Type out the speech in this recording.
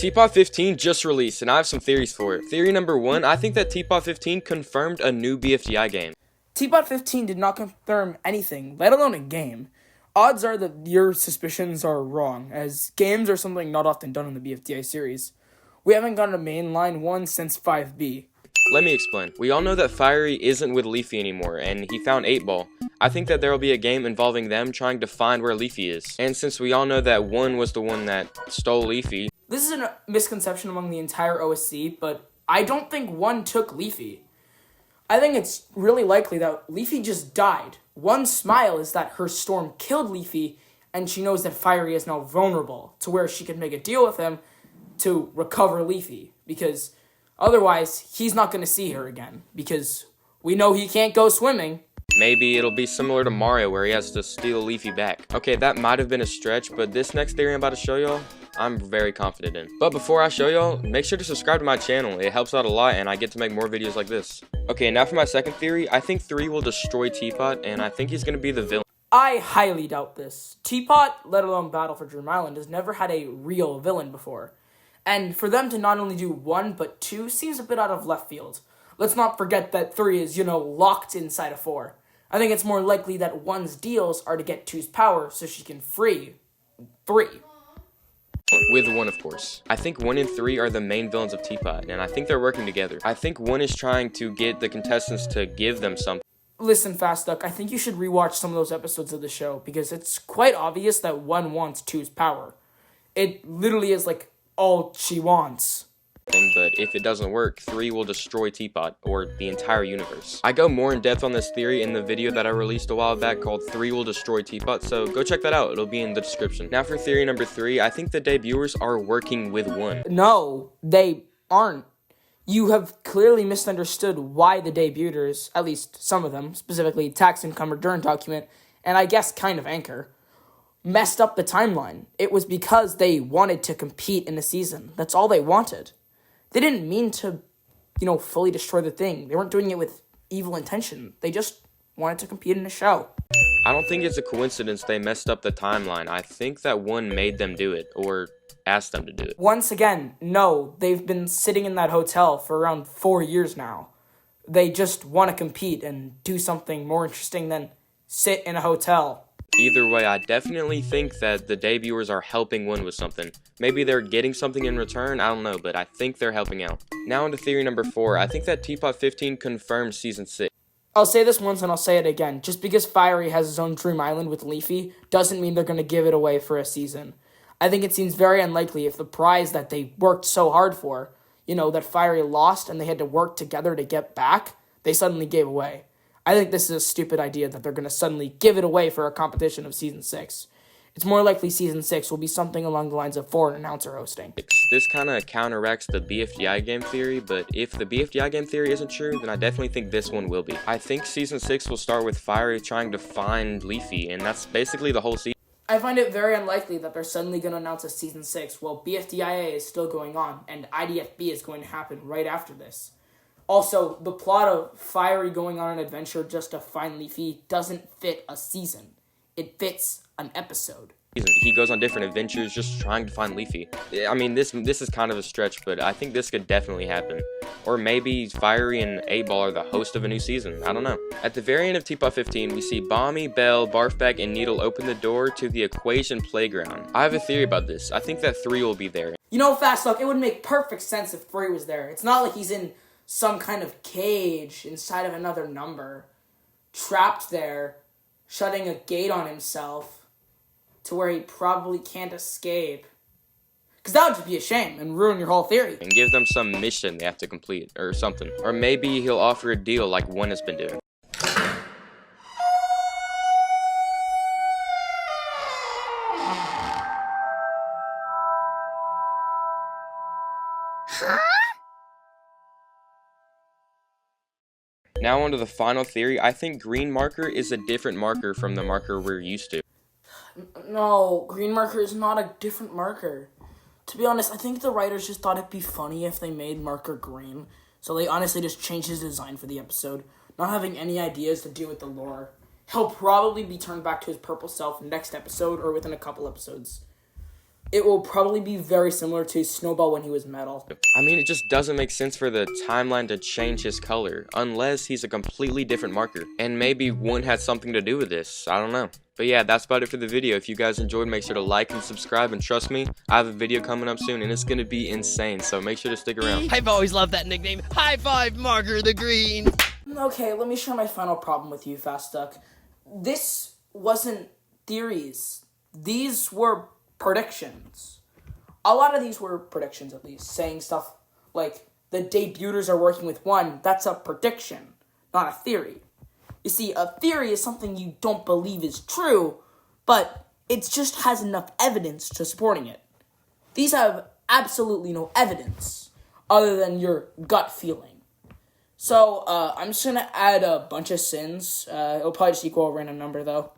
Tpot 15 just released, and I have some theories for it. Theory number 1, I think that Tpot 15 confirmed a new BFDI game. Tpot 15 did not confirm anything, let alone a game. Odds are that your suspicions are wrong, as games are something not often done in the BFDI series. We haven't gotten a mainline one since 5B. Let me explain. We all know that Fiery isn't with Leafy anymore, and he found 8-Ball. I think that there will be a game involving them trying to find where Leafy is. And since we all know that 1 was the one that stole Leafy... This is a misconception among the entire OSC, but I don't think 1 took Leafy. I think it's really likely that Leafy just died. 1's smile is that her storm killed Leafy, and she knows that Fiery is now vulnerable, to where she can make a deal with him to recover Leafy, because otherwise, he's not going to see her again, because we know he can't go swimming. Maybe it'll be similar to Mario, where he has to steal Leafy back. Okay, that might have been a stretch, but this next theory I'm about to show y'all, I'm very confident in. But before I show y'all, make sure to subscribe to my channel. It helps out a lot, and I get to make more videos like this. Okay, now for my second theory, I think 3 will destroy Tpot, and I think he's going to be the villain. I highly doubt this. Tpot, let alone Battle for Dream Island, has never had a real villain before. And for them to not only do 1, but 2 seems a bit out of left field. Let's not forget that 3 is, locked inside of 4. I think it's more likely that 1's deals are to get 2's power so she can free 3. With 1, of course. I think 1 and 3 are the main villains of Tpot, and I think they're working together. I think 1 is trying to get the contestants to give them something. Listen, fastduck, I think you should rewatch some of those episodes of the show, because it's quite obvious that 1 wants 2's power. It literally is like all she wants. But if it doesn't work, 3 will destroy Tpot, or the entire universe. I go more in depth on this theory in the video that I released a while back called 3 will destroy Tpot, so go check that out, it'll be in the description. Now for theory number 3, I think the debuters are working with 1. No, they aren't. You have clearly misunderstood why the debuters, at least some of them, specifically Tax Income Return Document, and I guess kind of Anchor, messed up the timeline. It was because they wanted to compete in the season. That's all they wanted. They didn't mean to, fully destroy the thing. They weren't doing it with evil intention. They just wanted to compete in the show. I don't think it's a coincidence they messed up the timeline. I think that 1 made them do it, or asked them to do it. Once again, no. They've been sitting in that hotel for around 4 years now. They just want to compete and do something more interesting than sit in a hotel. Either way, I definitely think that the debuters are helping 1 with something. Maybe they're getting something in return, I don't know, but I think they're helping out. Now into theory number 4, I think that Tpot 15 confirms Season 6. I'll say this once and I'll say it again. Just because Fiery has his own Dream Island with Leafy doesn't mean they're going to give it away for a season. I think it seems very unlikely if the prize that they worked so hard for, that Fiery lost and they had to work together to get back, they suddenly gave away. I think this is a stupid idea that they're going to suddenly give it away for a competition of Season 6. It's more likely Season 6 will be something along the lines of 4 announcer hosting. This kind of counteracts the BFDI game theory, but if the BFDI game theory isn't true, then I definitely think this one will be. I think Season 6 will start with Fiery trying to find Leafy, and that's basically the whole season. I find it very unlikely that they're suddenly going to announce a Season 6 while BFDIA is still going on, and IDFB is going to happen right after this. Also, the plot of Fiery going on an adventure just to find Leafy doesn't fit a season. It fits an episode. He goes on different adventures just trying to find Leafy. I mean, this is kind of a stretch, but I think this could definitely happen. Or maybe Fiery and 8-Ball are the host of a new season. I don't know. At the very end of Tpot 15, we see Bommy, Belle, Barfbag, and Needle open the door to the Equation Playground. I have a theory about this. I think that 3 will be there. Fastluck, it would make perfect sense if 3 was there. It's not like he's in some kind of cage inside of another number, trapped there, shutting a gate on himself to where he probably can't escape. Because that would just be a shame and ruin your whole theory. And give them some mission they have to complete, or something. Or maybe he'll offer a deal like 1 has been doing. Now on to the final theory. I think green marker is a different marker from the marker we're used to. No, green marker is not a different marker. To be honest, I think the writers just thought it'd be funny if they made marker green. So they honestly just changed his design for the episode, not having any ideas to do with the lore. He'll probably be turned back to his purple self next episode or within a couple episodes. it will probably be very similar to Snowball when he was metal. I mean, it just doesn't make sense for the timeline to change his color, unless he's a completely different marker. And maybe one had something to do with this, I don't know. But yeah, that's about it for the video. If you guys enjoyed, make sure to like and subscribe, and trust me, I have a video coming up soon, and it's gonna be insane, so make sure to stick around. I've always loved that nickname. High five, Marker the Green. Okay, let me share my final problem with you, fastduck. This wasn't theories. These were predictions. A lot of these were predictions, at least, saying stuff like the debuters are working with one. That's a prediction, not a theory. You see, a theory is something you don't believe is true, but it just has enough evidence to supporting it. These have absolutely no evidence other than your gut feeling. So, I'm just going to add a bunch of sins. It'll probably just equal a random number, though.